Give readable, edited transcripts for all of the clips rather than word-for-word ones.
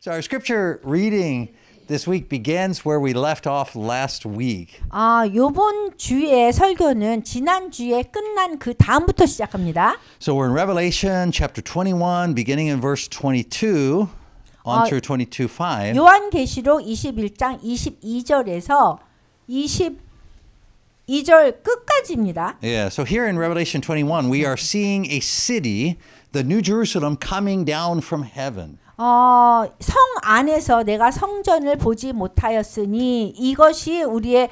So our scripture reading this week begins where we left off last week. 요번 주의 설교는 지난 주에 끝난 그 다음부터 시작합니다. So we're in Revelation chapter 21 beginning in verse 22 on through 22:5. 요한계시록 21장 22절에서 22절 끝까지입니다. Yeah, so here in Revelation 21 we are seeing a city, the New Jerusalem coming down from heaven. 성 안에서 내가 성전을 보지 못하였으니 이것이 우리의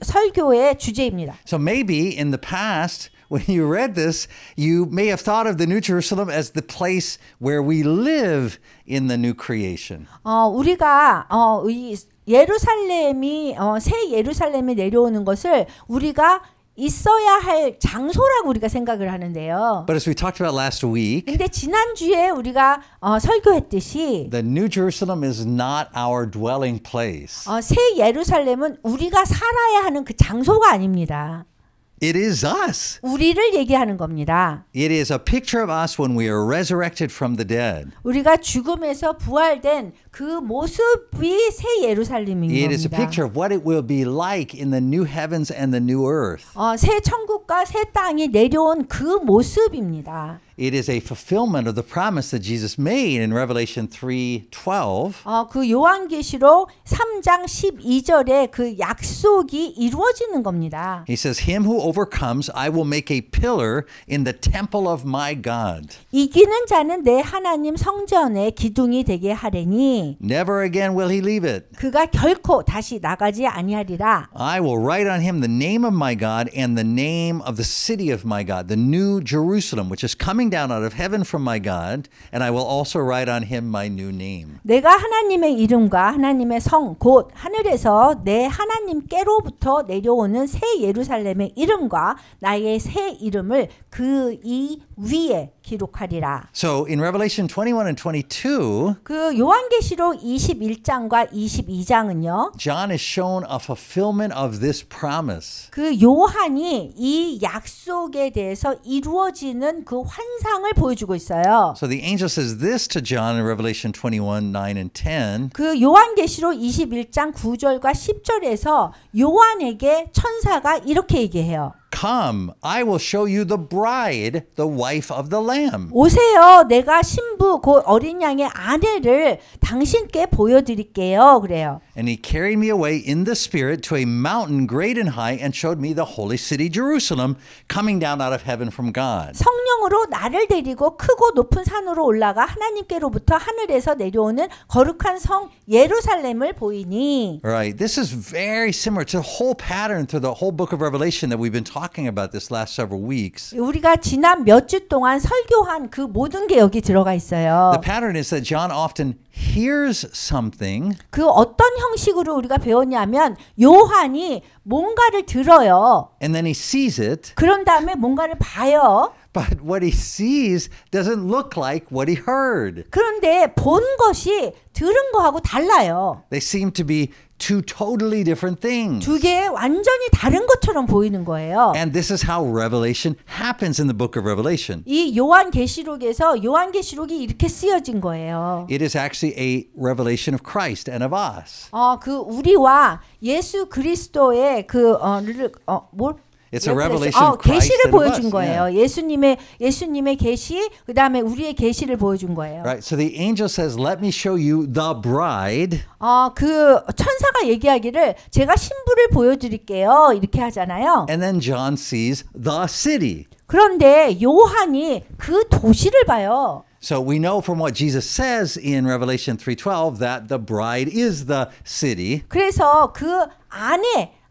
설교의 주제입니다. So maybe in the past when you read this, you may have thought of the New Jerusalem as the place where we live in the new creation. 우리가 이 예루살렘이 새 예루살렘이 내려오는 것을 우리가 있어야 할 장소라고 우리가 생각을 하는데요. But as we talked about last week, 근데 지난주에 우리가 설교했듯이 the New Jerusalem is not our dwelling place. 새 예루살렘은 우리가 살아야 하는 그 장소가 아닙니다. It is us. 우리를 얘기하는 겁니다. It is a picture of us when we are resurrected from the dead. 우리가 죽음에서 부활된 그 모습이 새 예루살렘인 It is a 겁니다. picture of what it will be like in the new heavens and the new earth. 새 천국과 새 땅이 내려온 그 모습입니다. It is a fulfillment of the promise that Jesus made in Revelation 3:12. 그 요한계시록 3장 12절에 그 약속이 이루어지는 겁니다. He says, "Him who overcomes, I will make a pillar in the temple of my God. 이기는 자는 내 하나님 성전의 기둥이 되게 하리니 Never again will he leave it. 그가 결코 다시 나가지 아니하리라. I will write on him the name of my God and the name of the city of my God, the new Jerusalem, which is coming down out of heaven from my God, and I will also write on him my new name." 내가 하나님의 이름과 하나님의 성 곧 하늘에서 내 하나님께로부터 내려오는 새 예루살렘의 이름과 나의 새 이름을 그 이 위에 기록하리라. So in Revelation 21 and 22, 그 요한계시록 21장과 22장은요. John is shown a fulfillment of this promise. 그 요한이 이 약속에 대해서 이루어지는 그 환상을 보여주고 있어요. So the angel says this to John in Revelation 21, 9 and 10. 그 요한계시록 21장 9절과 10절에서 요한에게 천사가 이렇게 얘기해요. Come, I will show you the bride, the wife of the Lamb. 오세요. 내가 신부 곧 어린 양의 아내를 당신께 보여드릴게요. 그래요. And he carried me away in the spirit to a mountain great and high and showed me the holy city Jerusalem coming down out of heaven from God. 성령으로 나를 데리고 크고 높은 산으로 올라가 하나님께로부터 하늘에서 내려오는 거룩한 성 예루살렘을 보이니. Right. This is very similar to the whole pattern through the whole book of Revelation that we've been talking about this last several weeks. 우리가 지난 몇 주 동안 설교한 그 모든 게 여기 들어가 있어요. The pattern is that John often hears something 그 어떤 형식으로 우리가 배웠냐면 요한이 뭔가를 들어요. and then he sees it, 그런 다음에 뭔가를 봐요. but what he sees doesn't look like what he heard. 그런데 본 것이 들은 거하고 달라요. They seem to be two totally different things. 두 개 완전히 다른 것처럼 보이는 거예요. And this is how revelation happens in the book of Revelation. 이 요한계시록에서 요한계시록이 이렇게 쓰여진 거예요. It is actually a revelation of Christ and of us. 그 우리와 예수 그리스도의 It's a revelation of Christ 계시를 and of us. 보여준 거예요. 예수님의 계시, 그다음에 우리의 계시를 보여준 거예요. Right. So the angel says, "Let me show you the bride." 그 천사가 얘기하기를 제가 신부를 보여드릴게요. 이렇게 하잖아요. And then John sees the city. 그런데 요한이 그 도시를 봐요. So we know from what Jesus says in Revelation 3:12 that the bride is the city. 그래서 그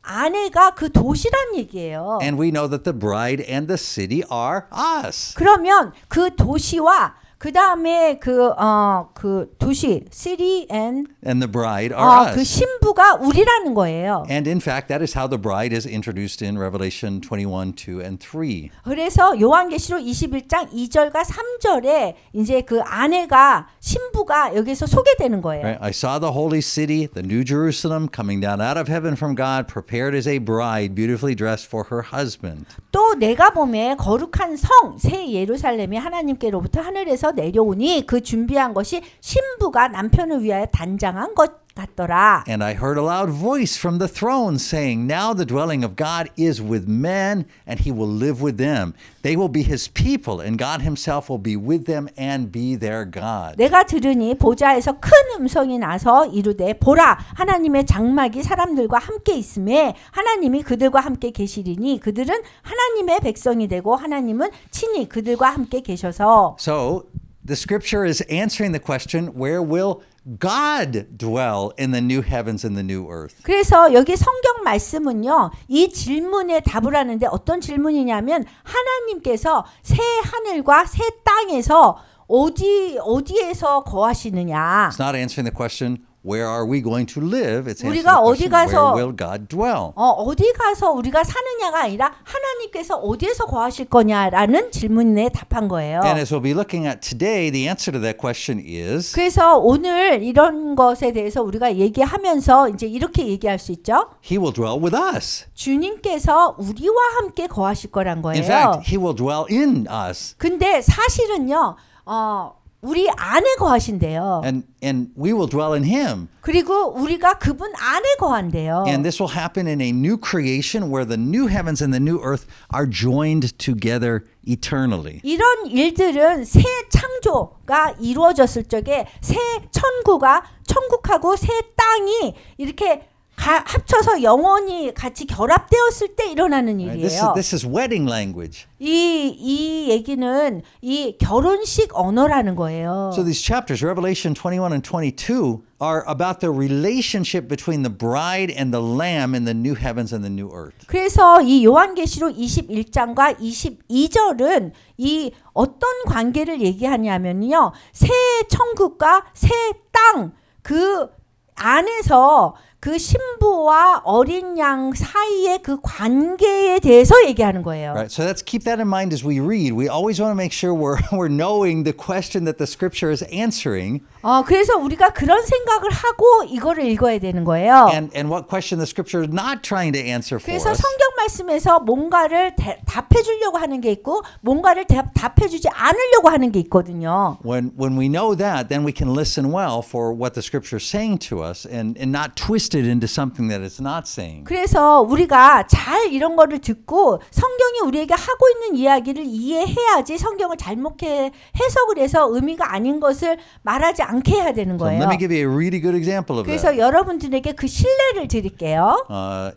아내가 그 도시란 얘기예요. And we know that the bride and the city are us. 그러면 그 도시와 그 다음에 그 도시, city and the bride are 그 us. 신부가 우리라는 거예요. And in fact, that is how the bride is introduced in Revelation 21, 2 and 3. 그래서 요한계시록 21장 2절과 3절에 이제 그 아내가 신부가 여기서 소개되는 거예요. Right? I saw the holy city, the new Jerusalem, coming down out of heaven from God, prepared as a bride, beautifully dressed for her husband. 또 내가 보매 거룩한 성 새 예루살렘이 하나님께로부터 하늘에서 내려오니 그 준비한 것이 신부가 남편을 위하여 단장한 것 같더라. And I heard a loud voice from the throne saying, Now the dwelling of God is with men, and he will live with them. They will be his people, and God himself will be with them and be their God. 내가 들으니 보좌에서 큰 음성이 나서 이르되 보라 하나님의 장막이 사람들과 함께 있음에 하나님이 그들과 함께 계시리니 그들은 하나님의 백성이 되고 하나님은 친히 그들과 함께 계셔서. So the scripture is answering the question, where will God dwell in the new heavens and the new earth? 그래서 여기 성경 말씀은요. 이 질문에 답을 하는데 어떤 질문이냐면 하나님께서 새 하늘과 새 땅에서 어디에서 거하시느냐. It's not answering the question, where are we going to live? It's answering 우리가 the 어디 question, 가서 where will God dwell? 어디 가서 우리가 사느냐가 아니라 하나님께서 어디에서 거하실 거냐라는 질문에 답한 거예요. And as we'll be looking at today, the answer to that question is 그래서 오늘 이런 것에 대해서 우리가 얘기하면서 이제 이렇게 얘기할 수 있죠. He will dwell with us. 주님께서 우리와 함께 거하실 거란 In 거예요. fact, He will dwell in us. 근데 사실은요. 우리 안에 거하신대요. And we will dwell in Him. 그리고 우리가 그분 안에 거한대요. And this will happen in a new creation where the new heavens and the new earth are joined together eternally. 이런 일들은 새 창조가 이루어졌을 적에 새 천국하고 새 땅이 이렇게 합쳐서 영원히 같이 결합되었을 때 일어나는 일이에요. This is wedding language. 이 얘기는 이 결혼식 언어라는 거예요. So these chapters, Revelation 21 and 22, are about the relationship between the bride and the lamb in the new heavens and the new earth. 그래서 이 요한계시록 21장과 22절은 이 어떤 관계를 얘기하냐면요. 새 천국과 새 땅 그 안에서 그 신부와 어린 양 사이의 그 관계에 대해서 얘기하는 거예요. Right. So let's keep that in mind as we read. We always want to make sure we're knowing the question that the scripture is answering. 그래서 우리가 그런 생각을 하고 이거를 읽어야 되는 거예요. And what question the scripture is not trying to answer for 그래서 us. 성경 말씀에서 뭔가를 답해 주려고 하는 게 있고 뭔가를 답해 주지 않으려고 하는 게 있거든요. When we know that, then we can listen well for what the scripture is saying to us and not twist it into something that it's not saying. 그래서 우리가 잘 이런 거를 듣고 성경이 우리에게 하고 있는 이야기를 이해해야지 성경을 잘못해 해석을 해서 의미가 아닌 것을 말하지 않게 해야 되는 So 거예요. let me give you a really good example of 그래서 that. 여러분들에게 그 신뢰를 드릴게요.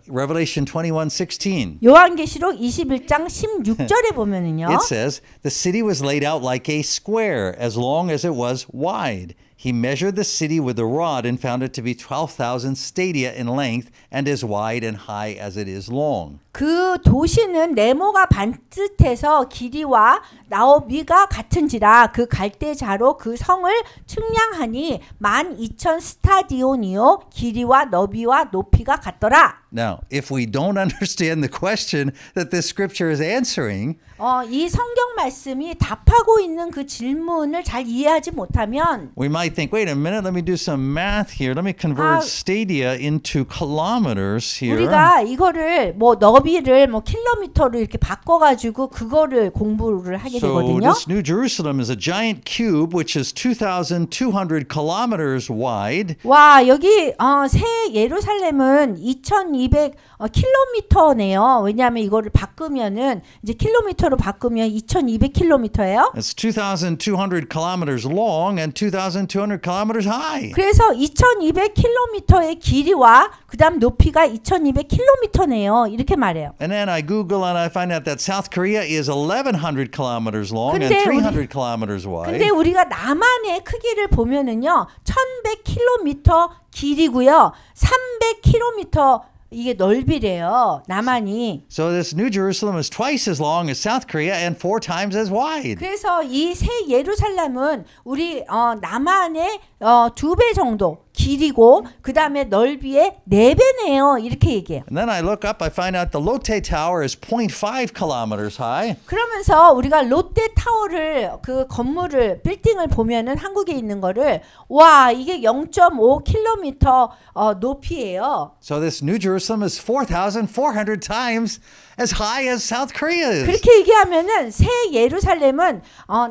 Revelation 21:16. 요한계시록 21장 16절에 보면은요. It says, "The city was laid out like a square, as long as it was wide. He measured the city with a rod and found it to be 12,000 stadia in length and as wide and high as it is long." 그 도시는 네모가 반듯해서 길이와 나오비가 같은지라 그 갈대자로 그 성을 측량하니 12,000 스타디온이요 길이와 너비와 높이가 같더라. Now, if we don't understand the question that this scripture is answering, 이 성경 말씀이 답하고 있는 그 질문을 잘 이해하지 못하면 we might think, wait a minute, let me do some math here. Let me convert stadia into kilometers here. 우리가 이거를 뭐 너비를 뭐 킬로미터로 이렇게 바꿔가지고 그거를 공부를 하게 So 되거든요. this New Jerusalem is a giant cube which is 2,200 kilometers wide. 와 여기 새 예루살렘은 2,200 킬로미터네요. 왜냐하면 이거를 바꾸면은 이제 킬로미터로 바꾸면 2,200 킬로미터예요. It's 2,200 kilometers long and 2,200 kilometers high. 그래서 2,200 킬로미터의 길이와 그다음 높이가 2,200 킬로미터네요. 이렇게 말해요. And then I Google and I find out that South Korea is 1,100 kilometers long and 근데 300 kilometers wide. 근데 우리가 남한의 크기를 보면은요. 1,100 킬로미터 길이고요. 300 킬로미터 이게 넓이래요. 남한이. So this New Jerusalem is twice as long as South Korea and 4 times as wide. 그래서 이 새 예루살렘은 우리 남한의 2배 정도 길이고 그 다음에 넓이의 4배네요. 이렇게 얘기해요. And then I look up, I find out the Lotte Tower is 0.5 kilometers high. 그러면서 우리가 롯데타워를 그 건물을 빌딩을 보면은 한국에 있는 거를 와 이게 0.5km 높이에요. So this New Jerusalem is 4,400 times as high as South Korea is. 그렇게 얘기하면은 새 예루살렘은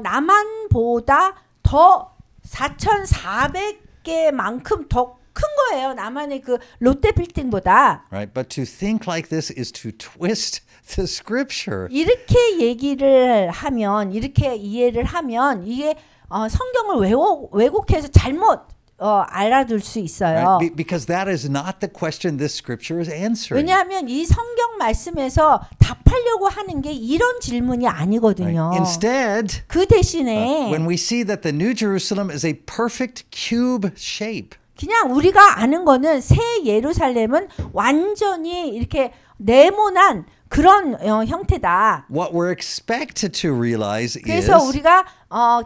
남한보다 더 4,400개만큼 더 큰 거예요. 남한의 그 롯데 빌딩보다. Right, but to think like this is to twist the scripture. 이렇게 얘기를 하면 이렇게 이해를 하면 이게 성경을 왜곡해서 잘못 알아둘 수 있어요. Right? Because that is not the question this scripture is answering. 왜냐하면 이 성경 말씀에서 답하려고 하는 게 이런 질문이 아니거든요. Right? Instead, 그 대신에 when we see that the New Jerusalem is a perfect cube shape. 그냥 우리가 아는 거는 새 예루살렘은 완전히 이렇게 네모난 그런 형태다. What we're expected to realize 그래서 is 우리가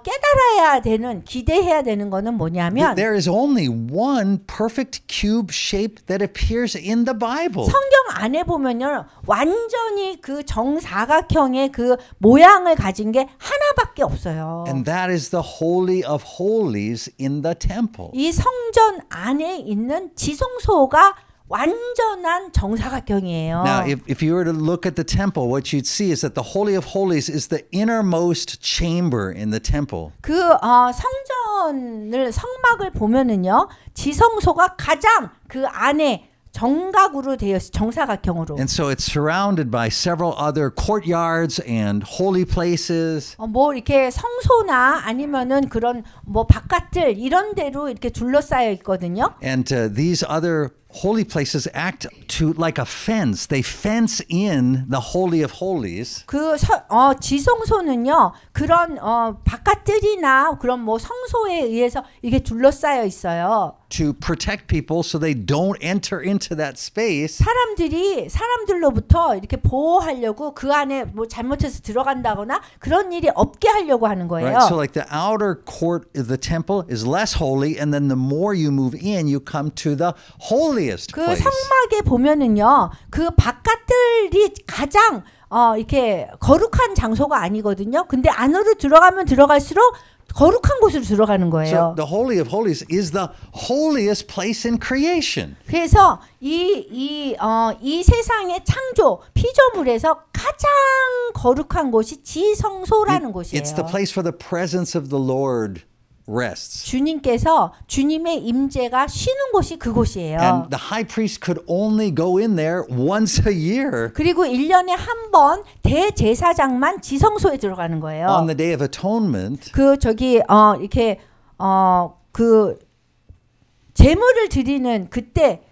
깨달아야 되는 기대해야 되는 거는 뭐냐면 there is only one perfect cube shape that appears in the Bible. 성경 안에 보면요 완전히 그 정사각형의 그 모양을 가진 게 하나밖에 없어요. And that is the Holy of Holies in the temple. 이 성전 안에 있는 지성소가 완전한 정사각형이에요. Now, if you were to look at the temple, what you'd see is that the Holy of Holies is the innermost chamber in the temple. 그 성막을 보면은요, 지성소가 가장 그 안에 정각으로 되어 있어요. 정사각형으로. And so it's surrounded by several other courtyards and holy places. 뭐 이렇게 성소나 아니면은 그런 뭐 바깥들 이런 데로 이렇게 둘러싸여 있거든요. And these other holy places act to like a fence. They fence in the Holy of Holies. 그 지성소는요 그런 바깥들이나 그런 뭐 성소에 의해서 이게 둘러싸여 있어요. To protect people so they don't enter into that space. 사람들로부터 이렇게 보호하려고 그 안에 뭐 잘못해서 들어간다거나 그런 일이 없게 하려고 하는 거예요. Right? So like the outer court of the temple is less holy, and then the more you move in, you come to the holiest 그 place. 성막에 보면은요, 그 바깥들이 가장 이렇게 거룩한 장소가 아니거든요. 근데 안으로 들어가면 들어갈수록 거룩한 곳으로 들어가는 거예요. So the Holy of Holies is the holiest place in creation. 그래서 이 세상의 창조 피조물에서 가장 거룩한 곳이 지성소라는 곳이에요. It's the place where the presence of the Lord rests. 주님께서 주님의 임재가 쉬는 곳이 그곳이에요. And the high priest could only go in there once a year. 그리고 1년에 한 번 대제사장만 지성소에 들어가는 거예요. On the Day of Atonement. 이렇게 그 제물을 드리는 그때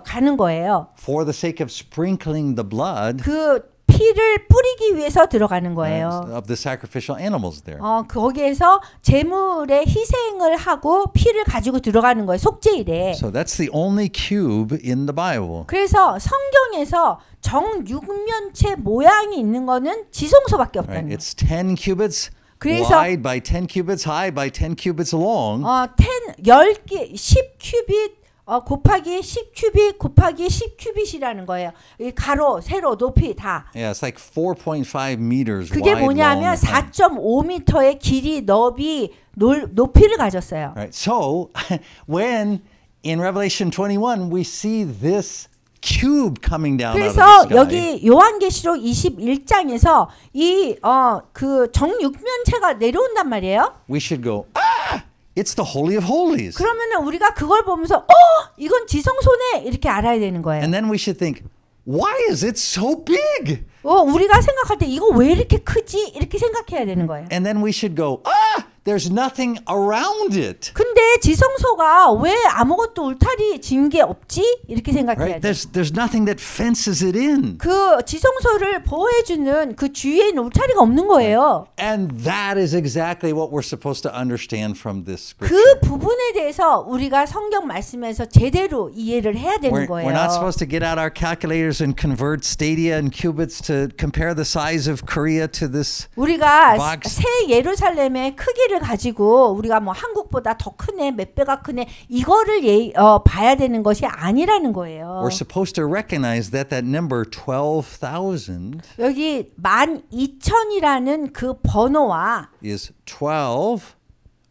가는 거예요. For the sake of sprinkling the blood. 그 피를 뿌리기 위해서 들어가는 거예요. Of the sacrificial animals there. 거기에서 제물의 희생을 하고 피를 가지고 들어가는 거예요. 속죄일에. So that's the only cube in the Bible. 그래서 성경에서 정육면체 모양이 있는 거는 지성소밖에 없다는 Right? 거예요. It's 10 cubits wide by 10 cubits high by 10 cubits long. 10개 10큐빗 곱하기 10큐빗 곱하기 10큐빗이라는 거예요. 이 가로, 세로, 높이 다. Yeah, it's like 4.5 meters 그게 wide, 뭐냐면 long, and 4.5m의 길이, 너비, 높이를 가졌어요. Right. So when in Revelation 21 we see this cube coming down out of 그래서 the sky. 여기 요한계시록 21장에서 이 그 정육면체가 내려온단 말이에요. We should go, ah! It's the Holy of Holies. 그러면은 우리가 그걸 보면서 이건 지성소네 이렇게 알아야 되는 거예요. And then we should think, why is it so big? 우리가 생각할 때 이거 왜 이렇게 크지? 이렇게 생각해야 되는 거예요. And then we should go, ah! There's nothing around it. 근데 지성소가 왜 아무것도 울타리 진 게 없지? 이렇게 생각해야 Right? 돼. There's nothing that fences it in. 그 지성소를 보호해주는 그 주위에 있는 울타리가 없는 거예요. And that is exactly what we're supposed to understand from this 그 scripture. 부분에 대해서 우리가 성경 말씀에서 제대로 이해를 해야 되는 거예요. We're not supposed to get out our calculators and convert stadia and cubits to compare the size of Korea to this 우리가 box. 새 예루살렘의 크기를 통계를 가지고 우리가 뭐 한국보다 더 크네, 몇 배가 크네 이거를 봐야 되는 것이 아니라는 거예요. We're supposed to recognize that that number 12,000 여기 12,000이라는 그 번호와 is 12,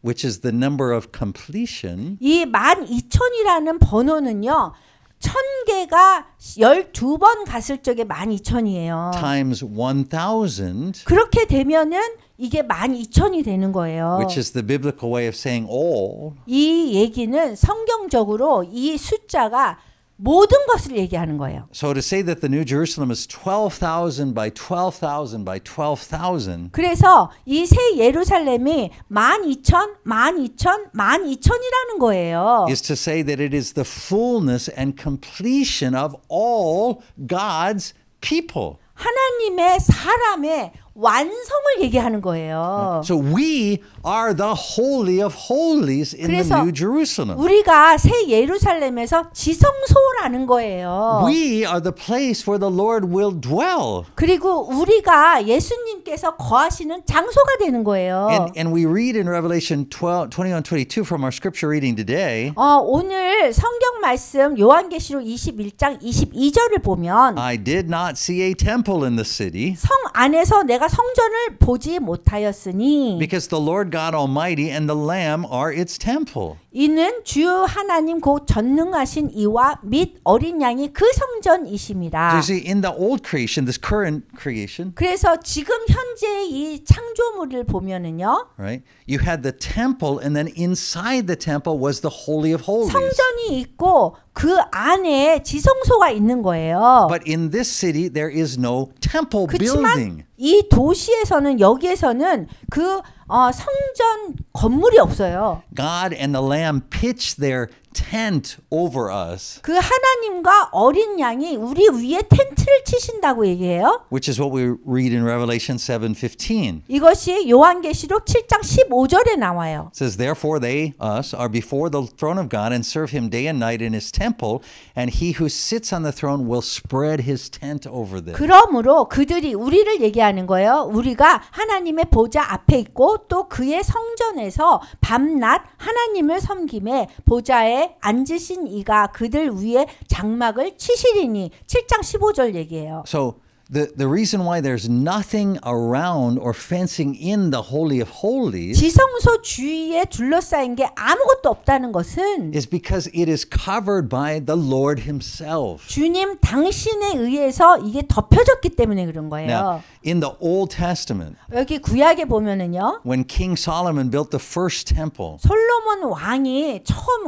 which is the number of completion, 이 12,000이라는 번호는요. 1000개가 12번 갔을 적에 12,000이에요. times 1,000, 그렇게 되면은 이게 12,000이 되는 거예요. which is the biblical way of saying all. 이 얘기는 성경적으로 이 숫자가 모든 것을 얘기하는 거예요. So to say that the New Jerusalem is 12,000 by 12,000 by 12,000 그래서 이 새 예루살렘이 12,000, 12,000, 12,000이라는 거예요. is to say that it is the fullness and completion of all God's people. 하나님의 사람의 완성을 얘기하는 거예요. So we are the holy of holies in the 그래서 New Jerusalem. 우리가 새 예루살렘에서 지성소라는 거예요. We are the place where the Lord will dwell. 그리고 우리가 예수님께서 거하시는 장소가 되는 거예요. And we read in Revelation 21:22 from our scripture reading today, 오늘 성경 말씀 요한계시록 21장 22절을 보면 I did not see a temple in the city, 성 안에서 내가 성전을 보지 못하였으니 because the Lord God Almighty and the Lamb are its temple. 이는 주 하나님 곧 전능하신 이와 및 어린 양이 그 So 성전이심이라. you see, in the old creation, this current creation, 그래서 지금 현재 이 창조물을 보면은요. right? You had the temple, and then inside the temple was the Holy of Holies. 성전이 있고 그 안에 지성소가 있는 거예요. But in this city, there is no temple 그렇지만 building. 이 도시에서는 여기에서는 그 성전 건물이 없어요. God and the Lamb pitched their tent over us, 그 하나님과 어린 양이 우리 위에 텐트를 치신다고 얘기해요. which is what we read in Revelation 7:15. 이것이 요한계시록 7장 15절에 나와요. It says, therefore they, us, are before the throne of God and serve him day and night in his temple, and he who sits on the throne will spread his tent over them. 그러므로 그들이 우리를 얘기하는 거예요. 우리가 하나님의 보좌 앞에 있고 또 그의 성전에서 밤낮 하나님을 섬김에 보좌에 앉으신 이가 그들 위에 장막을 치시리니 7장 15절 얘기예요. So the reason why there's nothing around or fencing in the Holy of Holies 지성소 주위에 둘러싸인 게 아무것도 없다는 것은 is because it is covered by the Lord himself. 주님 당신에 의해서 이게 덮여졌기 때문에 그런 Now, 거예요. in the Old Testament, 여기 구약에 보면은요. when King Solomon built the first temple, 솔로몬 왕이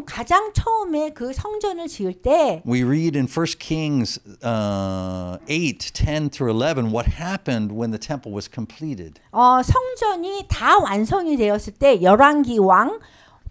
가장 처음에 그 성전을 지을 때 we read in 1 Kings 8:10 through 11 what happened when the temple was completed. 성전이 다 완성이 되었을 때 열왕기왕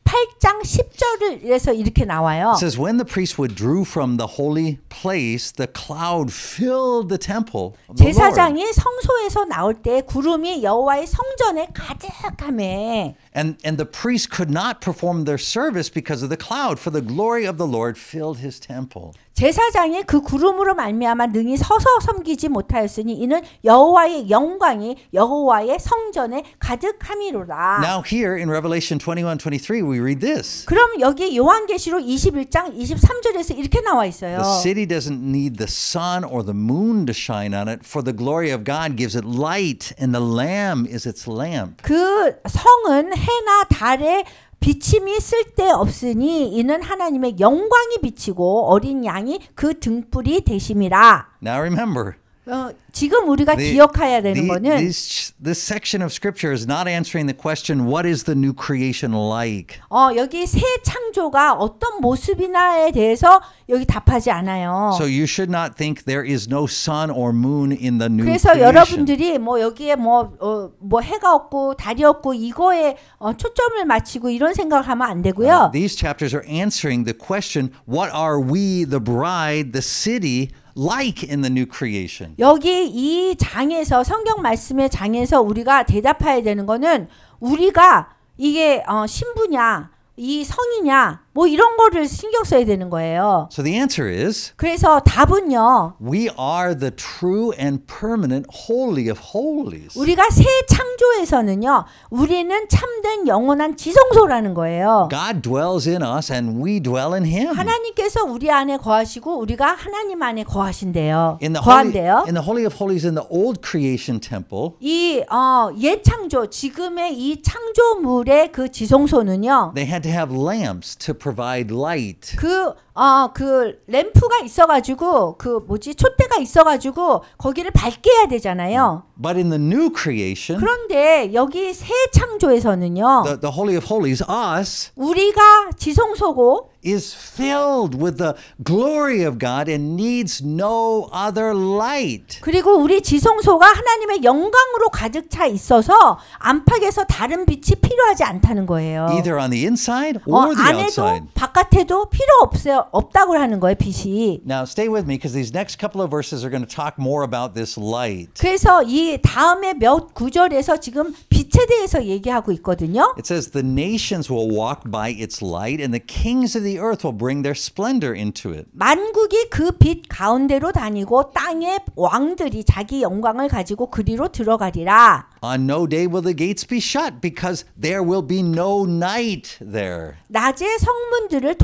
8장 10절에서 이렇게 나와요. It says, when the priests withdrew from the holy place, the cloud filled the temple of the Lord. 제사장이 성소에서 나올 때 구름이 여호와의 성전에 가득하매 And the priests could not perform their service because of the cloud, for the glory of the Lord filled his temple. 제사장이 그 구름으로 말미암아 능히 서서 섬기지 못하였으니 이는 여호와의 영광이 여호와의 성전에 가득함이로라. Now here in Revelation 21:23 we read this. 그럼 여기 요한계시록 21장 23절에서 이렇게 나와 있어요. The city doesn't need the sun or the moon to shine on it, for the glory of God gives it light, and the Lamb is its lamp. 그 성은 해나 달에 비침이 쓸데없으니 이는 하나님의 영광이 비치고 어린 양이 그 등불이 되심이라. Now remember, 지금 우리가 기억해야 되는 거는 this section of scripture is not answering the question, what is the new creation like? 여기 새 창조가 어떤 모습이나에 대해서 여기 답하지 않아요. So you should not think there is no sun or moon in the new 그래서 creation. 여러분들이 뭐 여기에 뭐 해가 없고 달이 없고 이거에 초점을 맞추고 이런 생각을 하면 안 되고요. These chapters are answering the question, what are we, the bride, the city, like in the new creation? 여기 이 장에서 성경 말씀의 장에서 우리가 대답해야 되는 거는 우리가 이게 신부냐 이 성이냐 뭐 이런 거를 신경 써야 되는 거예요. So the answer is 그래서 답은요. we are the true and permanent holy of holies. 우리가 새 창조에서는요. 우리는 참된 영원한 지성소라는 거예요. God dwells in us and we dwell in him. 하나님께서 우리 안에 거하시고 우리가 하나님 안에 거하신대요. In the 거한대요. holy of holies in the old creation temple, 이 옛 창조, 지금의 이 창조물의 그 지성소는요. they had to have lamps to provide light. 그 램프가 있어가지고 촛대가 있어가지고 거기를 밝게 해야 되잖아요. But in the new creation, 그런데 여기 새 창조에서는요. the holy of holies, us, 우리가 지성소고 is filled with the glory of God and needs no other light. 그리고 우리 지성소가 하나님의 영광으로 가득 차 있어서 안팎에서 다른 빛이 필요하지 않다는 거예요. Either on the inside or the 안에도 outside. 바깥에도 필요 없다고 하는 거예요, 빛이. Now stay with me because these next couple of verses are going to talk more about this light. 그래서 이 다음에 몇 구절에서 지금 빛에 대해서 얘기하고 있거든요. It says the nations will walk by its light and the kings of the earth will bring their splendor into it. 만국이 그 빛 가운데로 다니고 땅의 왕들이 자기 영광을 가지고 그리로 들어가리라. On no day will the gates be shut because there will be no night there. 낮에 성문들을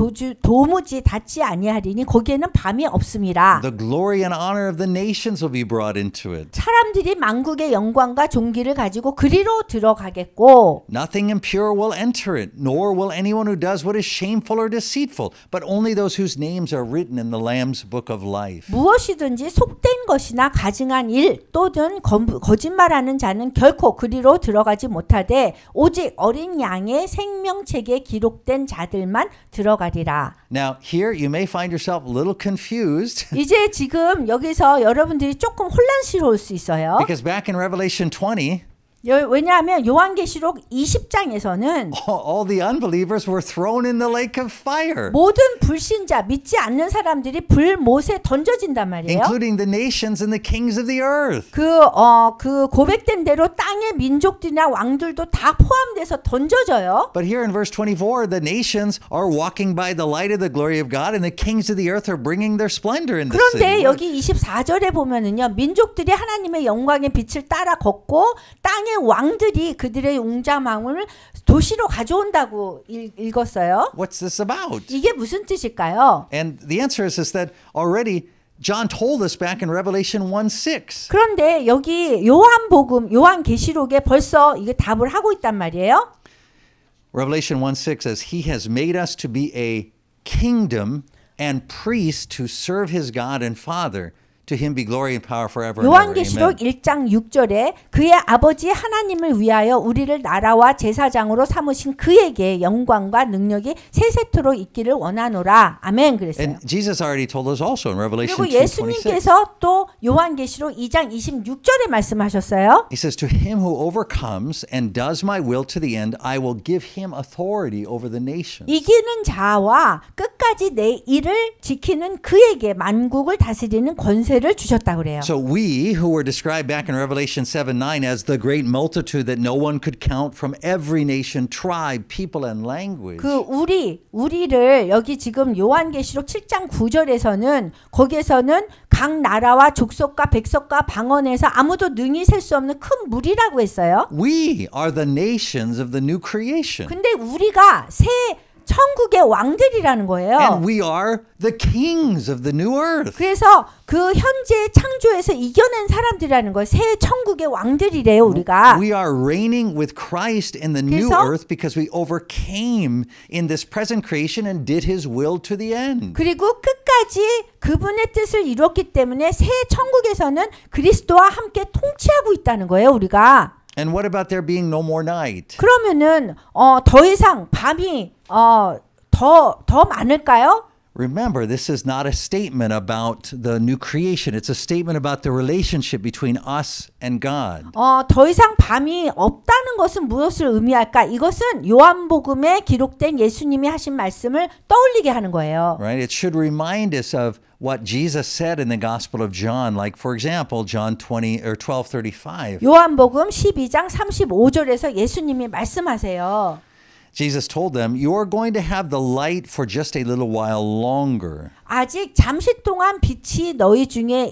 도무지 닫지 아니하리니 거기에는 밤이 없음이라. The glory and honor of the nations will be brought into it. 사람들이 만국의 영광과 존귀를 가지고 그리로 들어가겠고 Nothing impure will enter it, nor will anyone who does what is shameful or deceitful, but only those whose names are written in the Lamb's book of life. 무엇이든지 속된 것이나 가증한 일 또는 거짓말하는 자는 결코 그리로 들어가지 못하되 오직 어린 양의 생명책에 기록된 자들만 들어가리라. Now, here you may find yourself a little confused 이제 지금 여기서 여러분들이 조금 혼란스러울 수 있어요. because back in Revelation 20, 왜냐하면 요한계시록 20장에서는 all the unbelievers were thrown in the lake of fire, 모든 불신자, 믿지 않는 사람들이 불못에 던져진단 말이에요. including the nations and the kings of the earth. 그 고백된 대로 땅의 민족들이나 왕들도 다 포함돼서 던져져요. But here in verse 24, the nations are walking by the light of the glory of God and the kings of the earth are bringing their splendor in the 그런데 city. 여기 24절에 보면은요. 민족들이 하나님의 영광의 빛을 따라 걷고 땅의 왕들이 그들의 웅장함을 도시로 가져온다고 읽었어요. What's this about? 이게 무슨 뜻일까요? And the answer is that already John told us back in Revelation 1:6. 그런데 여기 요한계시록에 벌써 이게 답을 하고 있단 말이에요. Revelation 1:6 says he has made us to be a kingdom and priests to serve his God and Father. To him be glory and power forever and ever. 요한계시록 1장 6절에 그의 아버지 하나님을 위하여 우리를 나라와 제사장으로 삼으신 그에게 영광과 능력이 세세토록 있기를 원하노라. 아멘 그랬어요. And Jesus already told us also in Revelation 그리고 2:26. 예수님께서 또 요한계시록 2장 26절에 말씀하셨어요. He says to him who overcomes and does my will to the end, I will give him authority over the nations. 이기는 자와 끝까지 내 일을 지키는 그에게 만국을 다스리는 권세를 주셨다 그래요. So we who were described back in Revelation 7:9 as the great multitude that no one could count from every nation, tribe, people and language. 우리를 여기 지금 요한계시록 7장 9절에서는 거기에서는 각 나라와 족속과 백성과 방언에서 아무도 능히 셀 수 없는 큰 무리라고 했어요. We are the nations of the new creation. 근데 우리가 새 천국의 왕들이라는 거예요. And we are the kings of the new earth. 그래서 그 현재 창조에서 이겨낸 사람들이라는 거예요. 새 천국의 왕들이래요, 우리가. We are reigning with Christ in the new earth because we overcame in this present creation and did his will to the end. 그리고 끝까지 그분의 뜻을 이뤘기 때문에 새 천국에서는 그리스도와 함께 통치하고 있다는 거예요, 우리가. And what about there being no more night? 그러면은 더 이상 밤이 더 많을까요? Remember, this is not a statement about the new creation. It's a statement about the relationship between us and God. 더 이상 밤이 없다는 것은 무엇을 의미할까? 이것은 요한복음에 기록된 예수님이 하신 말씀을 떠올리게 하는 거예요. Right? It should remind us of what Jesus said in the Gospel of John, like for example, John 12:35. 요한복음 12장 35절에서 예수님이 말씀하세요. Jesus told them, "You are going to have the light for just a little while longer. 아직 잠시 동안 빛이 너희 중에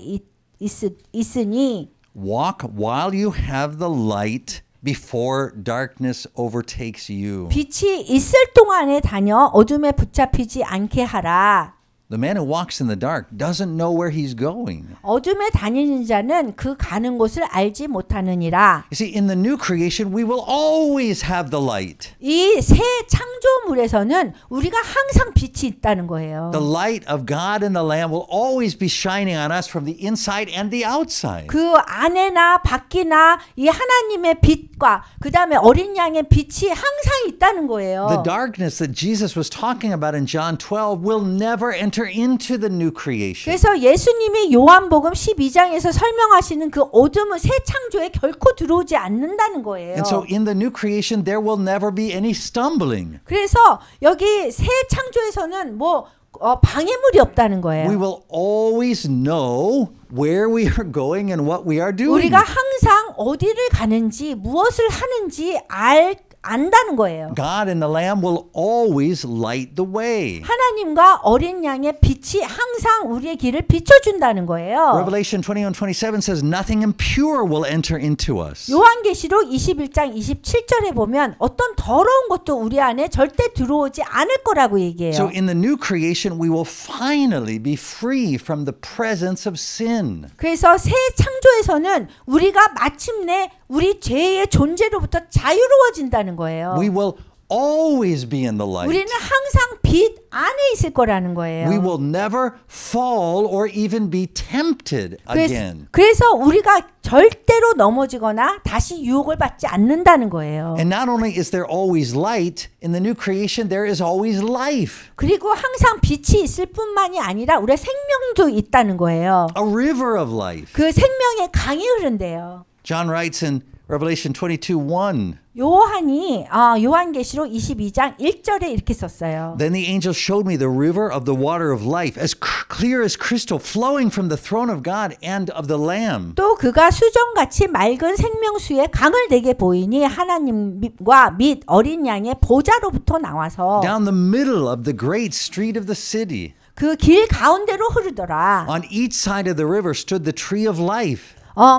있으니 Walk while you have the light before darkness overtakes you." 빛이 있을 동안에 다녀 어둠에 붙잡히지 않게 하라. The man who walks in the dark doesn't know where he's going. 어둠에 다니는 자는 그 가는 곳을 알지 못하느니라. You see, in the new creation, we will always have the light. 이 새 창조물에서는 우리가 항상 빛이 있다는 거예요. The light of God and the Lamb will always be shining on us from the inside and the outside. 그 안에나 밖이나 이 하나님의 빛과 그 다음에 어린 양의 빛이 항상 있다는 거예요. The darkness that Jesus was talking about in John 12 will never enter into the new creation. 그래서 예수님이 요한복음 12장에서 설명하시는 그 어둠은 새 창조에 결코 들어오지 않는다는 거예요. And so in the new creation, there will never be any stumbling. 그래서 여기 새 창조에서는 방해물이 없다는 거예요. We will always know where we are going and what we are doing. 우리가 항상 어디를 가는지 무엇을 하는지 안다는 거예요. God and the Lamb will always light the way. 하나님과 어린 양의 빛이 항상 우리의 길을 비춰준다는 거예요. Revelation 21:27 says nothing impure will enter into us. 요한계시록 21장 27절에 보면 어떤 더러운 것도 우리 안에 절대 들어오지 않을 거라고 얘기해요. So in the new creation we will finally be free from the presence of sin. 그래서 새 창조에서는 우리가 마침내 우리 죄의 존재로부터 자유로워진다는 거예요. We will always be in the light. 우리는 항상 빛 안에 있을 거라는 거예요. We will never fall or even be tempted again. 그래서 우리가 절대로 넘어지거나 다시 유혹을 받지 않는다는 거예요. And not only is there always light, in the new creation there is always life. 그리고 항상 빛이 있을 뿐만이 아니라 우리의 생명도 있다는 거예요. A river of life. 그 생명의 강이 흐른대요. John writes in Revelation 22:1. 요한이 요한계시록 22장 1절에 이렇게 썼어요. Then the angel showed me the river of the water of life, as clear as crystal, flowing from the throne of God and of the Lamb. 또 그가 수정같이 맑은 생명수의 강을 내게 보이니 하나님과 및 어린 양의 보좌로부터 나와서 Down the middle of the great street of the city. 그 길 가운데로 흐르더라. On each side of the river stood the tree of life.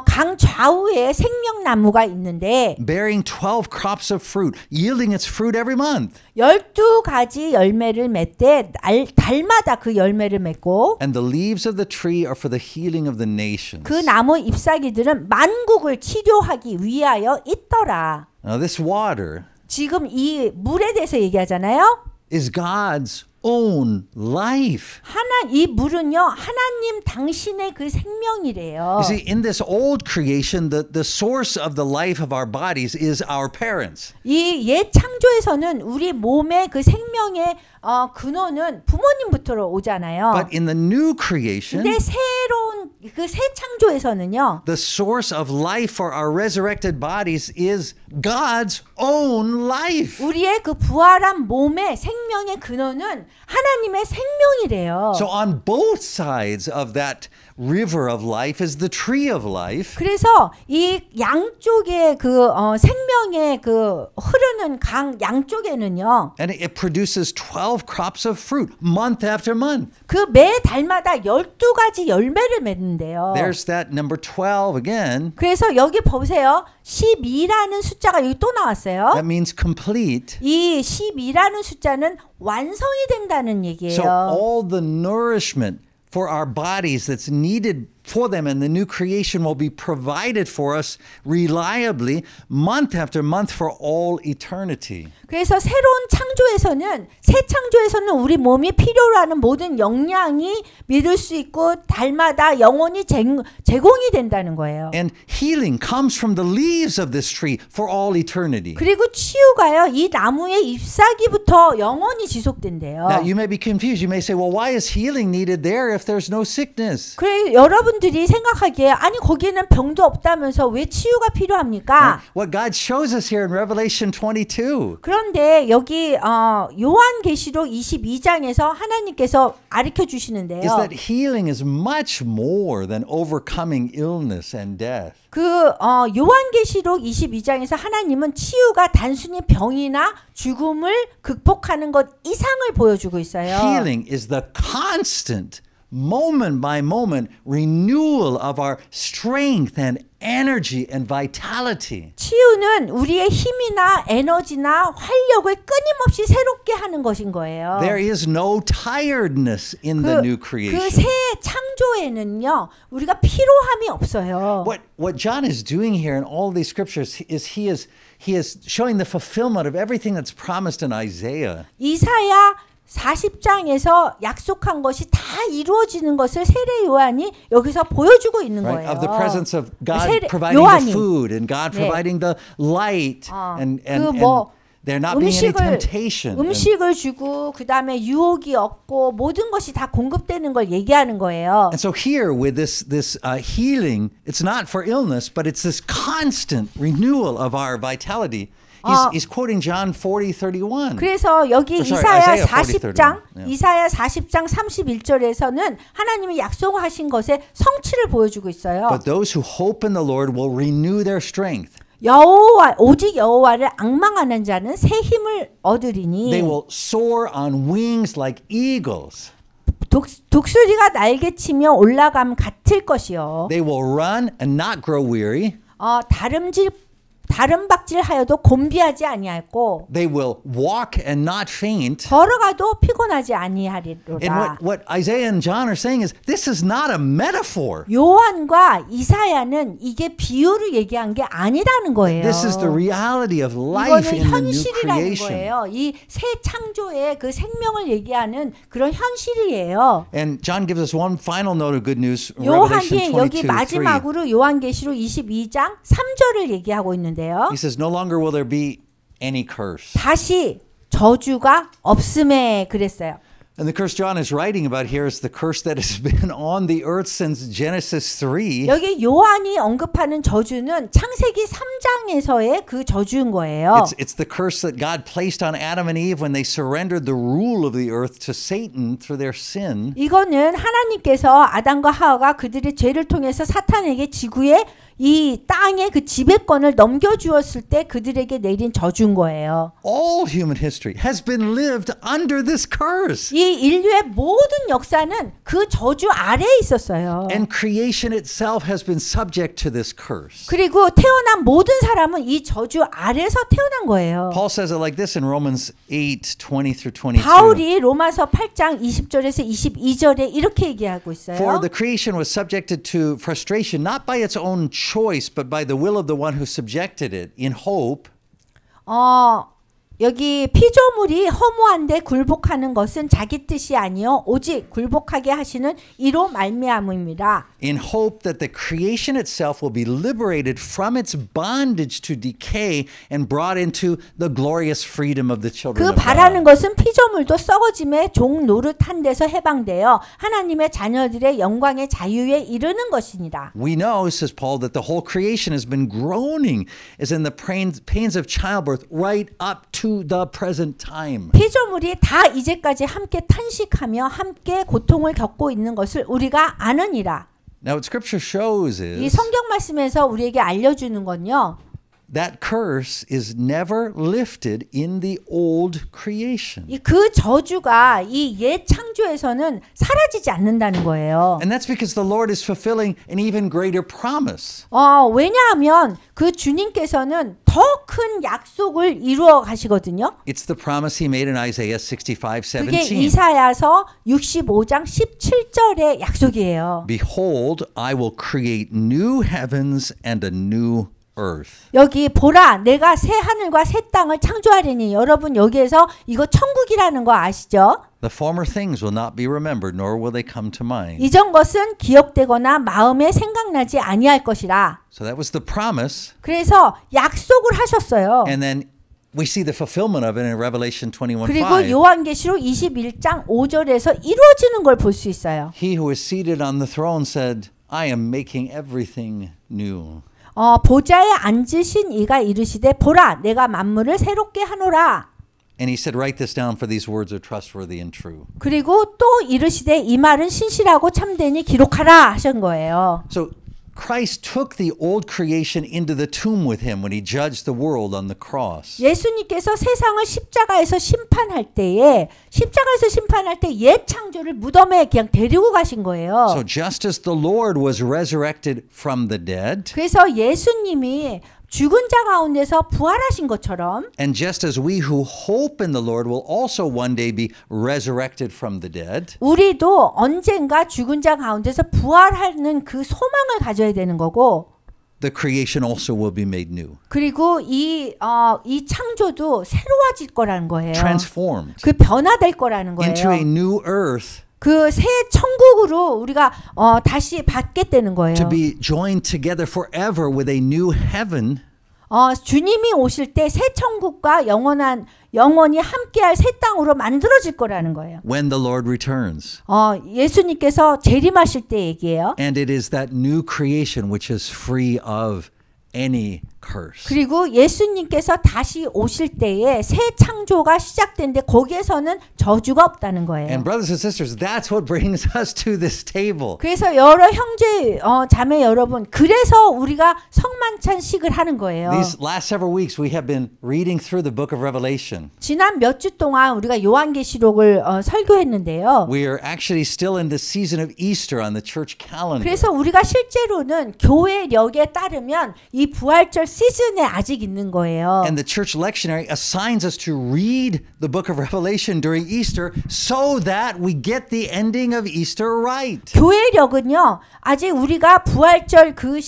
강 좌우에 생명나무가 있는데 bearing 12 crops of fruit, yielding its fruit every month. 12가지 열매를 맺되 달마다 그 열매를 맺고 And the leaves of the tree are for the healing of the nations. 그 나무 잎사귀들은 만국을 치료하기 위하여 있더라. Now this water 지금 이 물에 대해서 얘기하잖아요. is God's own life. 이 물은요 하나님 당신의 그 생명이래요. You see, in this old creation, the source of the life of our bodies is our parents. 이 옛 창조에서는 우리 몸의 그 생명의 근원은 부모님부터 오잖아요. But in the new creation, 근데 새로운 그 새 창조에서는요. the source of life for our resurrected bodies is God's own life. 우리의 그 부활한 몸의 생명의 근원은 하나님의 생명이래요. So on both sides of that river of life is the tree of life. 그래서 이 양쪽의 그 생명의 그 흐르는 강 양쪽에는요. And it produces 12 crops of fruit month after month. 그 매 달마다 12가지 열매를 맺는데요. There's that number 12 again. 그래서 여기 보세요. 12라는 숫자가 여기 또 나왔어요. That means complete. 이 12라는 숫자는 완성이 된다는 얘기예요. So all the nourishment for our bodies that's needed for them in the new creation will be provided for us reliably month after month for all eternity. 그래서 새로운 창조에서는 새 창조에서는 우리 몸이 필요로 하는 모든 영양이 믿을 수 있고 달마다 영원히 제공이 된다는 거예요. And healing comes from the leaves of this tree for all eternity. 그리고 치유가요. 이 나무의 잎사귀부터 영원히 지속된대요. Now you may be confused. You may say, well, why is healing needed there if there's no sickness? 그래 여러분 여러분들이 생각하기에 아니 거기에는 병도 없다면서 왜 치유가 필요합니까? What God shows us here in Revelation 22 그런데 여기 요한계시록 22장에서 하나님께서 가르쳐 주시는데요. is that healing is much more than overcoming illness and death. 요한계시록 22장에서 하나님은 치유가 단순히 병이나 죽음을 극복하는 것 이상을 보여주고 있어요. Healing is the constant, moment by moment renewal of our strength and energy and vitality. 치유는 우리의 힘이나 에너지나 활력을 끊임없이 새롭게 하는 것인 거예요. There is no tiredness in the new 그 creation. 새 창조에는요, 우리가 피로함이 없어요. What John is doing here in all these scriptures is he is showing the fulfillment of everything that's promised in Isaiah. 이사야 40장에서 약속한 것이 다 이루어지는 것을 세례 요한이 여기서 보여주고 있는 Right? 거예요. Of the presence of God 세례 providing 요한이 the food and God providing the light and there not being any temptation. 음식을 주고 그 다음에 유혹이 없고 모든 것이 다 공급되는 걸 얘기하는 거예요. And so here with this healing, it's not for illness, but it's this constant renewal of our vitality. He's quoting John 40:31. 그래서 여기 Isaiah 이사야 40장 40:31. 이사야 40장 31절에서는 하나님이 약속하신 것의 성취를 보여주고 있어요. But those who hope in the Lord will renew their strength. 오직 여호와를 앙망하는 자는 새 힘을 얻으리니 They will soar on wings like eagles. 독수리가 날개치며 올라감 같을 것이요. They will run and not grow weary. 다름박질하여도 곤비하지 아니하고 They will walk and not faint. 걸어가도 피곤하지 아니하리로다. And what Isaiah and John are saying is this is not a metaphor. 요한과 이사야는 이게 비유를 얘기한 게 아니라는 거예요. This is the reality of life 이거는 in the new 현실이라는 creation. 거예요. 이 새 창조의 그 생명을 얘기하는 그런 현실이에요. And John gives us one final note of good news. Revelation 요한이 여기 22:3. 마지막으로 요한계시록 22장 3절을 얘기하고 있는데요. He says, "No longer will there be any curse." 다시 저주가 없음에 그랬어요. And the curse John is writing about here is the curse that has been on the earth since Genesis 3. 여기 요한이 언급하는 저주는 창세기 3장에서의 그 저주인 거예요. It's the curse that God placed on Adam and Eve when they surrendered the rule of the earth to Satan through their sin. 이거는 하나님께서 아담과 하와가 그들의 죄를 통해서 사탄에게 지구의 이 땅의 그 지배권을 넘겨주었을 때 그들에게 내린 저주인 거예요. All human history has been lived under this curse. 이 인류의 모든 역사는 그 저주 아래에 있었어요. And creation itself has been subject to this curse. 그리고 태어난 모든 사람은 이 저주 아래에서 태어난 거예요. Paul says it like this in Romans 8:20 through 22. 바울이 로마서 8장 20절에서 22절에 이렇게 얘기하고 있어요. For the creation was subjected to frustration not by its own choice but by the will of the one who subjected it in hope. 여기 피조물이 허무한데 굴복하는 것은 자기 뜻이 아니요 오직 굴복하게 하시는 이로 말미암음이라. In hope that the creation itself will be liberated from its bondage to decay and brought into the glorious freedom of the children 그 of 바라는 God. 것은 피조물도 썩어짐의 종 노릇한 데서 해방되어 하나님의 자녀들의 영광의 자유에 이르는 것이니라. We know, says Paul, that the whole creation has been groaning as in the pains of childbirth right up to the present time. 피조물이 다 이제까지 함께 탄식하며 함께 고통을 겪고 있는 것을 우리가 아느니라. Now what scripture shows 이 is 성경 말씀에서 우리에게 알려주는 건요. that curse is never lifted in the old creation. 그 저주가 이 옛 창조에서는 사라지지 않는다는 거예요. And that's because the Lord is fulfilling an even greater promise. 왜냐하면 그 주님께서는 더 큰 약속을 이루어 가시거든요. It's the promise he made in Isaiah 65:17. 그게 이사야서 65장 17절의 약속이에요. Behold, I will create new heavens and a new earth. 여기 보라 내가 새 하늘과 새 땅을 창조하리니 여러분 여기에서 이거 천국이라는 거 아시죠? The former things will not be remembered, nor will they come to mind. 이전 것은 기억되거나 마음에 생각나지 아니할 것이라. So that was the promise. 그래서 약속을 하셨어요. And then we see the fulfillment of it in Revelation 그리고 21:5. 요한계시록 21장 5절에서 이루어지는 걸 볼 수 있어요. He who is seated on the throne said, I am making everything new. 보좌에 앉으신 이가 이르시되 보라 내가 만물을 새롭게 하노라. And he said, write this down for these words are trustworthy and true. 그리고 또 이르시되 이 말은 신실하고 참되니 기록하라 하신 거예요. So Christ took the old creation into the tomb with him when he judged the world on the cross. 예수님께서 세상을 십자가에서 심판할 때 옛 창조를 무덤에 그냥 데리고 가신 거예요. So just as the Lord was resurrected from the dead, 그래서 예수님이 죽은 자 가운데서 부활하신 것처럼 and just as we who hope in the Lord will also one day be resurrected from the dead, 우리도 언젠가 죽은 자 가운데서 부활하는 그 소망을 가져야 되는 거고 the creation also will be made new, 그리고 이 창조도 새로워질 거라는 거예요. transformed 그 변화될 거라는 into a 거예요. new earth 그 새 천국으로 우리가 다시 받게 되는 거예요. to be joined together forever with a new heaven. 주님이 오실 때 새 천국과 영원히 함께할 새 땅으로 만들어질 거라는 거예요. When the Lord returns. 예수님께서 재림하실 때 얘기예요. And it is that new creation which is free of any curse. 그리고 예수님께서 다시 오실 때에 새 창조가 시작되는데 거기에서는 저주가 없다는 거예요. And brothers and sisters, that's what brings us to this table. 그래서 여러 형제 자매 여러분, 그래서 우리가 성만찬식을 하는 거예요. These last several weeks we have been reading through the book of Revelation. 지난 몇 주 동안 우리가 요한계시록을 설교했는데요. We are actually still in the season of Easter on the church calendar. 그래서 우리가 실제로는 교회력에 따르면 이 부활절 시즌에 아직 있는 거예요. And the church lectionary assigns us to read the book of Revelation during Easter so that we get the ending of Easter right. 교회력은요, 아직 우리가 부활절 그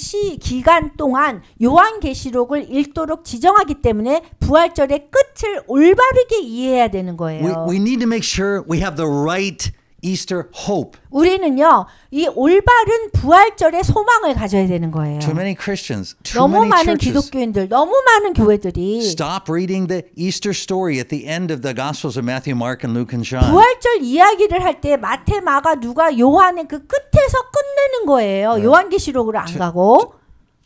기간 동안 요한계시록을 읽도록 지정하기 때문에 부활절의 끝을 올바르게 이해해야 되는 거예요. We need to make sure we have the right Easter hope. 우리는요, 이 올바른 부활절의 소망을 가져야 되는 거예요. Too many Christians, too 너무 many 많은 churches 기독교인들, 너무 많은 교회들이 stop reading the Easter story at the end of the Gospels of Matthew, Mark, and Luke and John. 부활절 이야기를 할 때 마태, 마가, 누가, 요한의 그 끝에서 끝내는 거예요. 요한계시록으로 안 가고.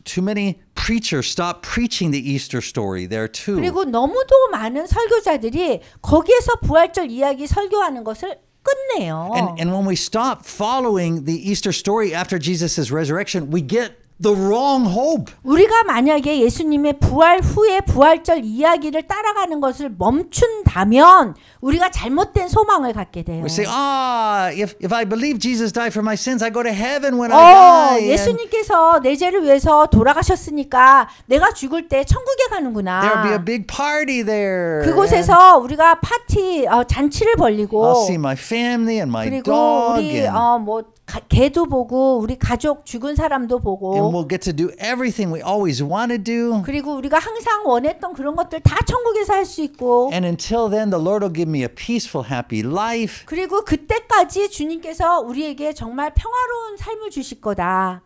Too many preachers stop preaching the Easter story there too. 그리고 너무도 많은 설교자들이 거기에서 부활절 이야기 설교하는 것을 끝내요. And when we stop following the Easter story after Jesus' resurrection, we get the wrong hope. 우리가 만약에 예수님의 부활 후에 부활절 이야기를 따라가는 것을 멈춘다면 우리가 잘못된 소망을 갖게 돼요. We say, if I believe Jesus died for my sins, I go to heaven when I die. 예수님께서 내 죄를 위해서 돌아가셨으니까 내가 죽을 때 천국에 가는구나. There'll be a big party there. 그곳에서 우리가 파티 잔치를 벌리고 I'll see my family and my 그리고 dog. 우리 개도 보고 우리 가족 죽은 사람도 보고 And we'll get to do everything we always want to do. 그리고 우리가 항상 원했던 그런 것들 다 천국에서 할 수 있고 And until then, the Lord will give me a peaceful, happy life. 그리고 그때까지 주님께서 우리에게 정말 평화로운 삶을 주실 거다.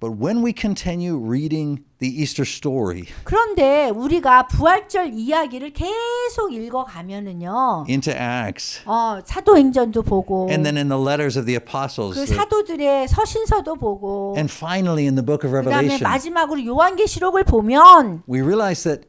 But when we continue reading the Easter story 그런데 우리가 부활절 이야기를 계속 읽어가면은요. into Acts, 사도행전도 보고 and then in the letters of the apostles, 그 사도들의 서신서도 보고 and finally in the book of 그다음에 Revelation, 마지막으로 요한계시록을 보면 we realize that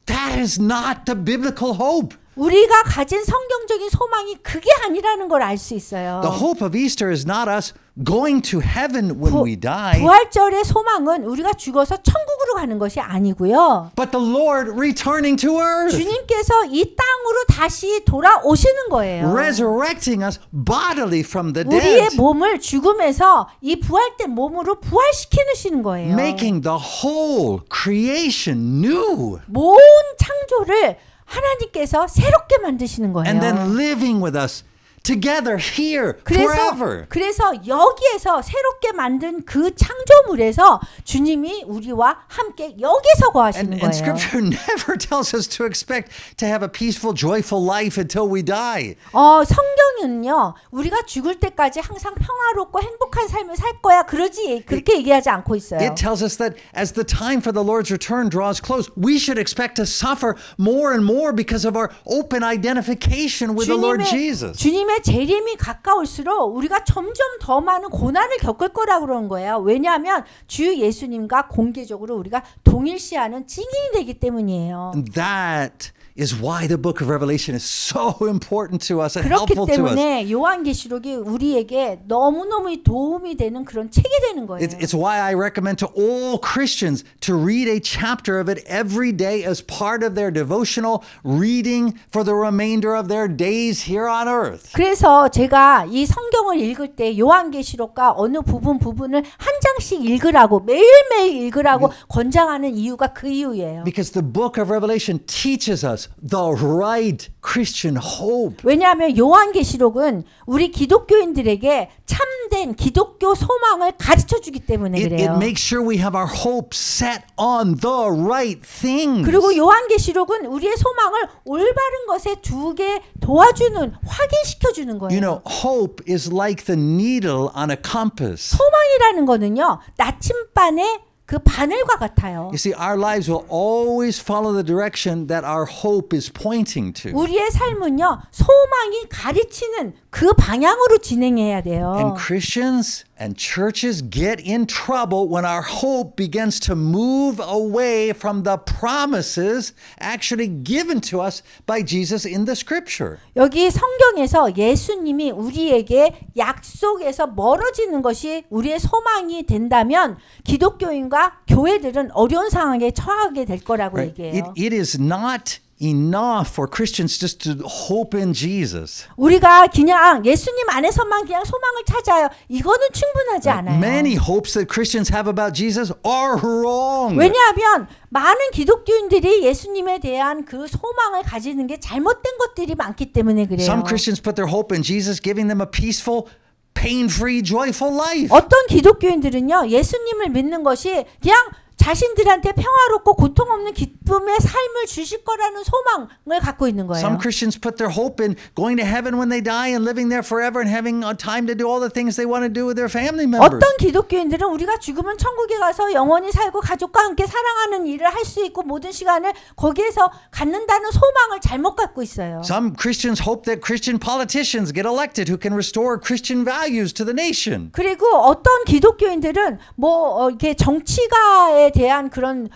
that is not the biblical hope. 우리가 가진 성경적인 소망이 그게 아니라는 걸 알 수 있어요. The hope of Easter is not us going to heaven when we die, 부활절의 소망은 우리가 죽어서 천국으로 가는 것이 아니고요. but the Lord returning to earth, 주님께서 이 땅으로 다시 돌아오시는 거예요. resurrecting us bodily from the 우리의 dead, 몸을 죽음에서 이 부활된 몸으로 부활시키시는 거예요. making the whole creation new, 모든 창조를 하나님께서 새롭게 만드시는 거예요. and then living with us together here forever. 그래서 여기에서 새롭게 만든 그 창조물에서 주님이 우리와 함께 여기서 거하시는 And 거예요. Scripture never tells us to expect to have a peaceful, joyful life until we die. 성경은요, 우리가 죽을 때까지 항상 평화롭고 행복한 삶을 살 거야. 그렇게 얘기하지 않고 있어요. It tells us that as the time for the Lord's return draws close, we should expect to suffer more and more because of our open identification with the Lord Jesus. 주님의 주님의 재림이 가까울수록 우리가 점점 더 많은 고난을 겪을 거라고 그러는 거예요. 왜냐하면 주 예수님과 공개적으로 우리가 동일시하는 증인이 되기 때문이에요. And that is why the book of Revelation is so important to us and 그렇기 helpful to us. 때문에 요한계시록이 우리에게 너무너무 도움이 되는 그런 책이 되는 거예요. It's why I recommend to all Christians to read a chapter of it every day as part of their devotional reading for the remainder of their days here on earth. 그래서 제가 이 성경을 읽을 때 요한계시록과 어느 부분을 한 장씩 읽으라고 매일매일 읽으라고 권장하는 이유가 그 이유예요. Because the book of Revelation teaches us the right Christian hope. 왜냐하면 요한계시록은 우리 기독교인들에게 참된 기독교 소망을 가르쳐 주기 때문에 It 그래요. makes sure we have our hope set on the right things. 그리고 요한계시록은 우리의 소망을 올바른 것에 두게 도와주는 확인시켜 주는 거예요. You know, hope is like the needle on a compass. 소망이라는 거는요. 나침반의 그 바늘과 같아요. You see, our lives will always follow the direction that our hope is pointing to. 우리의 삶은요. 소망이 가르치는 그 방향으로 진행해야 돼요. And Christians and churches get in trouble when our hope begins to move away from the promises actually given to us by Jesus in the scripture. 여기 성경에서 예수님이 우리에게 약속에서 멀어지는 것이 우리의 소망이 된다면 기독교인과 교회들은 어려운 상황에 처하게 될 거라고 얘기해요. It is not enough for Christians just to hope in Jesus. 우리가 그냥 예수님 안에서만 그냥 소망을 찾아요. 이거는 충분하지 않아요. Many hopes that Christians have about Jesus are wrong. 왜냐하면 많은 기독교인들이 예수님에 대한 그 소망을 가지는 게 잘못된 것들이 많기 때문에 그래요. Some Christians put their hope in Jesus, giving them a peaceful, pain-free, joyful life. 어떤 기독교인들은요. 예수님을 믿는 것이 그냥 자신들한테 평화롭고 고통 없는 기쁨의 삶을 주실 거라는 소망을 갖고 있는 거예요. Some Christians put their hope in going to heaven when they die and living there forever and having time to do all the things they want to do with their family members. 어떤 기독교인들은 우리가 죽으면 천국에 가서 영원히 살고 가족과 함께 사랑하는 일을 할 수 있고 모든 시간을 거기에서 갖는다는 소망을 잘못 갖고 있어요. Some Christians hope that Christian politicians get elected who can restore Christian values to the nation. 그리고 어떤 기독교인들은 이렇게 정치가에 대한 그런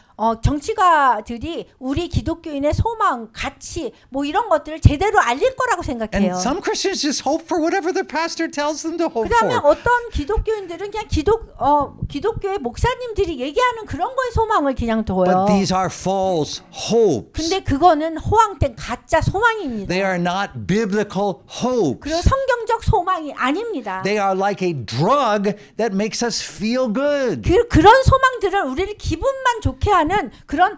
정치가들이 우리 기독교인의 소망, 가치 뭐 이런 것들을 제대로 알릴 거라고 생각해요. And some Christians just hope for whatever their pastor tells them to hope 그다음에 for. 어떤 기독교인들은 그냥 기독교의 목사님들이 얘기하는 그런 거에 소망을 그냥 둬요. But these are false hopes. 근데 그거는 호황된 가짜 소망입니다. They are not biblical hopes. 그리고 성경적 소망이 아닙니다. They are like a drug that makes us feel good. 그런 소망들은 우리를 기분만 좋게 하는 그런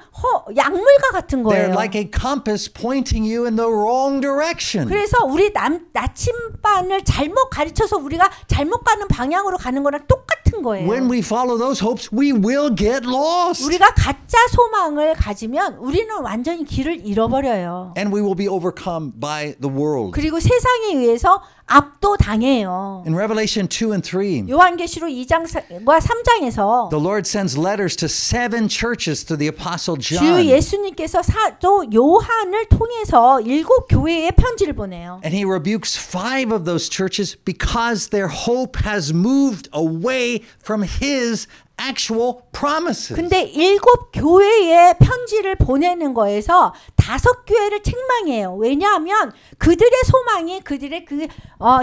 약물과 같은 거예요. They're like a compass pointing you in the wrong direction. 그래서 우리 나침반을 잘못 가르쳐서 우리가 잘못 가는 방향으로 가는 거랑 똑같은 거예요. When we follow those hopes, we will get lost. 우리가 가짜 소망을 가지면 우리는 완전히 길을 잃어버려요. And we will be overcome by the world. 그리고 세상에 의해서 압도당해요. In Revelation 2 and 3, 요한계시록 2장과 3장에서 the Lord sends letters to 7 churches through the Apostle 주 John. 예수님께서 사도 요한을 통해서 7 교회에 편지를 보내요. And he rebukes 5 of those churches because their hope has moved away from his actual promises. 근데 7 교회에 편지를 보내는 거에서 5 교회를 책망해요. 왜냐하면 그들의 소망이 그들의 그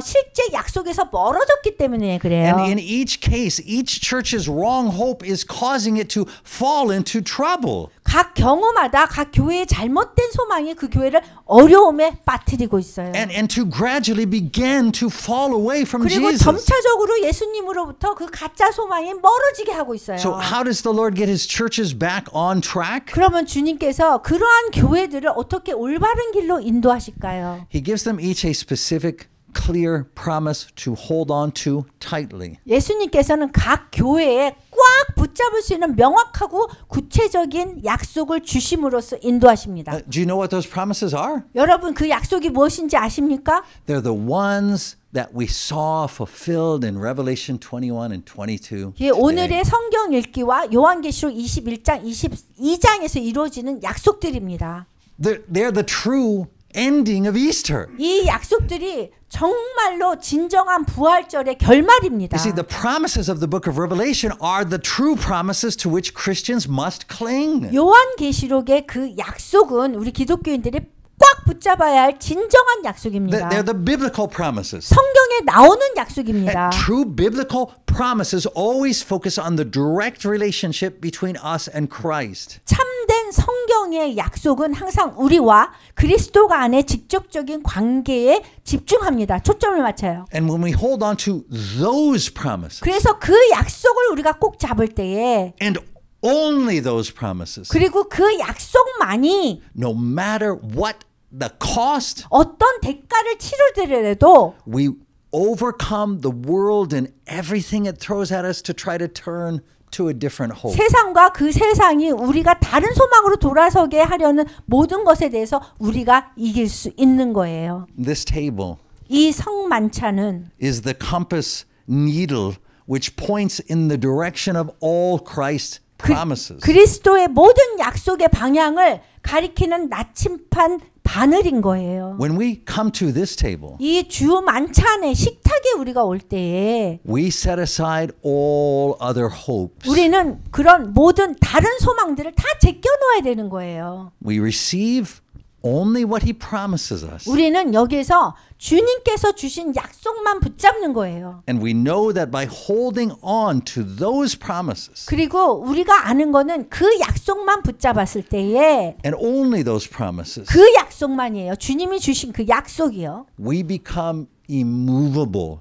실제 약속에서 멀어졌기 때문에 그래요. And in each case, each church's wrong hope is causing it to fall into trouble. 각 경우마다 각 교회의 잘못된 소망이 그 교회를 어려움에 빠뜨리고 있어요. And to gradually begin to fall away from 그리고 Jesus. 점차적으로 예수님으로부터 그 가짜 소망이 멀어지게 하고 있어요. So how does the Lord get his churches back on track? 그러면 주님께서 그러한 교회들을 어떻게 올바른 길로 인도하실까요? He gives them each a specific, clear promise to hold on to tightly. 예수님께서는 각 교회에 꽉 붙잡을 수 있는 명확하고 구체적인 약속을 주심으로써 인도하십니다. Do you know what those promises are? 여러분 그 약속이 무엇인지 아십니까? They're the ones that we saw fulfilled in Revelation 21 and 22. 예, 오늘의 성경 읽기와 요한계시록 21장, 22장에서 이루어지는 약속들입니다. They're the true ending of Easter. 이 약속들이 정말로 진정한 부활절의 결말입니다. You see, the promises of the book of Revelation are the true promises to which Christians must cling. 요한계시록의 그 약속은 우리 기독교인들이 꽉 붙잡아야 할 진정한 약속입니다. They're the biblical promises. 성경에 나오는 약속입니다. And true biblical promises always focus on the direct relationship between us and Christ. 참된 성경의 약속은 항상 우리와 그리스도 간의 직접적인 관계에 집중합니다. 초점을 맞춰요. And when we hold on to those promises, 그래서 그 약속을 우리가 꼭 잡을 때에 and only those promises, 그리고 그 약속만이 no matter what the cost, 어떤 대가를 치르더라도 we overcome the world and everything it throws at us to try to turn to a different hope. 세상과 그 세상이 우리가 다른 소망으로 돌아서게 하려는 모든 것에 대해서 우리가 이길 수 있는 거예요. This table 이 성만찬은 is the compass needle which points in the direction of all Christ's promises. 그리스도의 모든 약속의 방향을 가리키는 나침판 바늘인 거예요. When we come to this table, 이 주 만찬의 식탁에 우리가 올 때에 we set aside all other hopes. 우리는 그런 모든 다른 소망들을 다 제껴놓아야 되는 거예요. We receive only what he promises us. 우리는 여기에서 주님께서 주신 약속만 붙잡는 거예요. And we know that by holding on to those promises, 그리고 우리가 아는 거는 그 약속만 붙잡았을 때에 and only those promises, 그 약속만이에요. 주님이 주신 그 약속이요. we become immovable.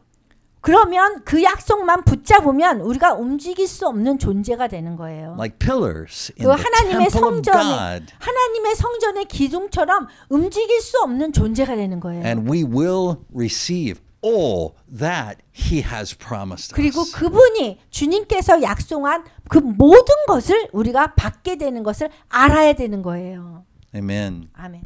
그러면 그 약속만 붙잡으면 우리가 움직일 수 없는 존재가 되는 거예요. Like pillars in 그 the 하나님의 temple of 성전에 God. 하나님의 성전의 기둥처럼 움직일 수 없는 존재가 되는 거예요. And we will receive all that he has promised 그리고 us. 그분이 주님께서 약속한 그 모든 것을 우리가 받게 되는 것을 알아야 되는 거예요. Amen. 아멘.